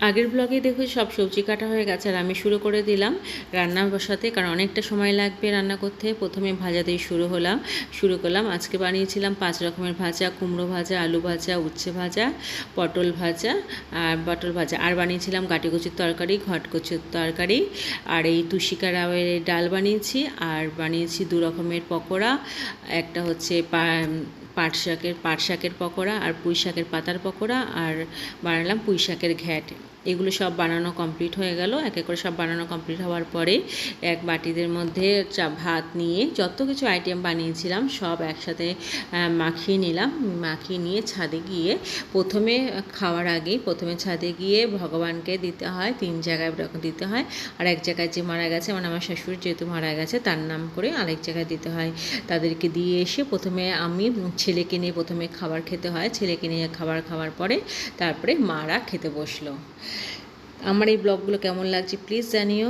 আগের ব্লগে দেখো সব সবজি কাটা হয়ে গেছে আর আমি শুরু করে দিলাম রান্না বসাতে, কারণ অনেকটা সময় লাগবে রান্না করতে। প্রথমে ভাজা দিয়ে শুরু করলাম। আজকে বানিয়েছিলাম 5 রকমের ভাজা, কুমড়ো ভাজা, আলু ভাজা, উচ্ছে ভাজা, পটল ভাজা আর বানিয়েছিলাম গাটি কচুর তরকারি, ঘট কচুর তরকারি, আর এই তুষিকা রাওয়ের ডাল বানিয়েছি, আর বানিয়েছি 2 রকমের পকোড়া। একটা হচ্ছে পাট শাকের পকোড়া আর পুঁই শাকের পাতার পকোড়া, আর বানালাম পুঁই শাকের ঘ্যাট। এগুলো সব বানানো কমপ্লিট হয়ে গেল। এক এক করে সব বানানো কমপ্লিট হওয়ার পরে এক বাটিদের মধ্যে ভাত নিয়ে যত কিছু আইটেম বানিয়েছিলাম সব একসাথে মাখিয়ে নিলাম। মাখিয়ে নিয়ে ছাদে গিয়ে প্রথমে ছাদে গিয়ে ভগবানকে দিতে হয়, 3 জায়গায় দিতে হয়। আর এক জায়গায় যে মারা গেছে, মানে আমার শ্বশুর যেহেতু মারা গেছে তার নাম করে আরেক জায়গায় দিতে হয়। তাদেরকে দিয়ে এসে প্রথমে আমি ছেলেকে নিয়ে প্রথমে খাবার খেতে হয়। ছেলেকে নিয়ে খাবার খাওয়ার পরে তারপরে মারা খেতে বসলো। আমার এই ব্লগগুলো কেমন লাগছে প্লিজ জানিও।